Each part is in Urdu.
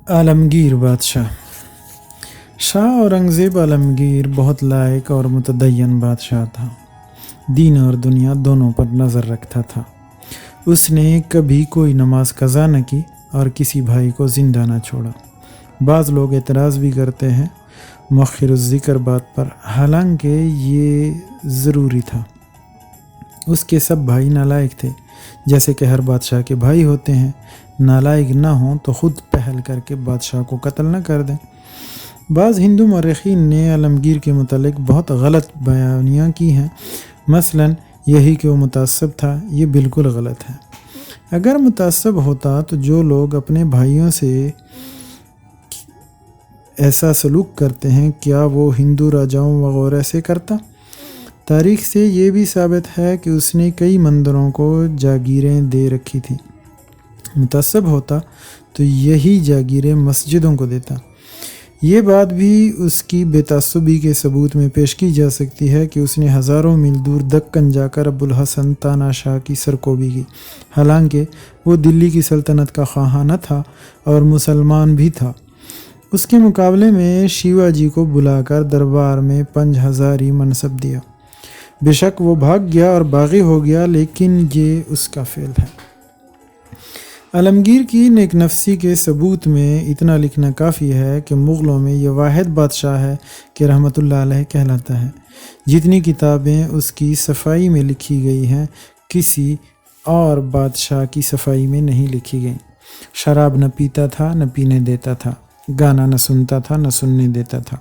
عالمگیر بادشاہ۔ شاہ اورنگزیب عالمگیر بہت لائق اور متدین بادشاہ تھا۔ دین اور دنیا دونوں پر نظر رکھتا تھا۔ اس نے کبھی کوئی نماز قضا نہ کی اور کسی بھائی کو زندہ نہ چھوڑا۔ بعض لوگ اعتراض بھی کرتے ہیں مؤخر الذکر بات پر، حالانکہ یہ ضروری تھا۔ اس کے سب بھائی نالائق تھے، جیسے کہ ہر بادشاہ کے بھائی ہوتے ہیں۔ نالائق نہ ہوں تو خود پہل کر کے بادشاہ کو قتل نہ کر دیں۔ بعض ہندو مورخین نے عالمگیر کے متعلق بہت غلط بیانیاں کی ہیں، مثلا یہی کہ وہ متعصب تھا۔ یہ بالکل غلط ہے۔ اگر متعصب ہوتا تو جو لوگ اپنے بھائیوں سے ایسا سلوک کرتے ہیں، کیا وہ ہندو راجاؤں وغیرہ سے کرتا؟ تاریخ سے یہ بھی ثابت ہے کہ اس نے کئی مندروں کو جاگیریں دے رکھی تھیں۔ متعصب ہوتا تو یہی جاگیریں مسجدوں کو دیتا۔ یہ بات بھی اس کی بے تعصبی کے ثبوت میں پیش کی جا سکتی ہے کہ اس نے ہزاروں میل دور دکن جا کر ابو الحسن تانا شاہ کی سرکوبی کی، حالانکہ وہ دلی کی سلطنت کا خواہاں نہ تھا اور مسلمان بھی تھا۔ اس کے مقابلے میں شیوا جی کو بلا کر دربار میں 5000 منصب دیا۔ بے شک وہ بھاگ گیا اور باغی ہو گیا، لیکن یہ اس کا فعل ہے۔ عالمگیر کی نیک نفسی کے ثبوت میں اتنا لکھنا کافی ہے کہ مغلوں میں یہ واحد بادشاہ ہے کہ رحمۃ اللہ علیہ کہلاتا ہے۔ جتنی کتابیں اس کی صفائی میں لکھی گئی ہیں، کسی اور بادشاہ کی صفائی میں نہیں لکھی گئیں۔ شراب نہ پیتا تھا، نہ پینے دیتا تھا، گانا نہ سنتا تھا، نہ سننے دیتا تھا۔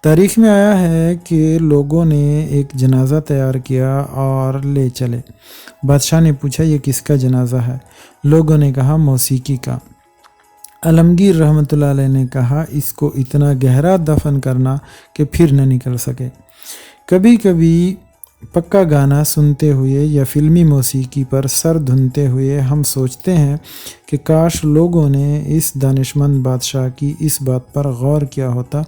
تاریخ میں آیا ہے کہ لوگوں نے ایک جنازہ تیار کیا اور لے چلے۔ بادشاہ نے پوچھا یہ کس کا جنازہ ہے؟ لوگوں نے کہا موسیقی کا۔ عالمگیر رحمۃ اللہ علیہ نے کہا اس کو اتنا گہرا دفن کرنا کہ پھر نہ نکل سکے۔ کبھی کبھی پکا گانا سنتے ہوئے یا فلمی موسیقی پر سر دھنتے ہوئے ہم سوچتے ہیں کہ کاش لوگوں نے اس دانشمند بادشاہ کی اس بات پر غور کیا ہوتا،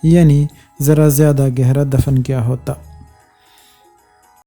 یعنی ذرا زیادہ گہرا دفن کیا ہوتا۔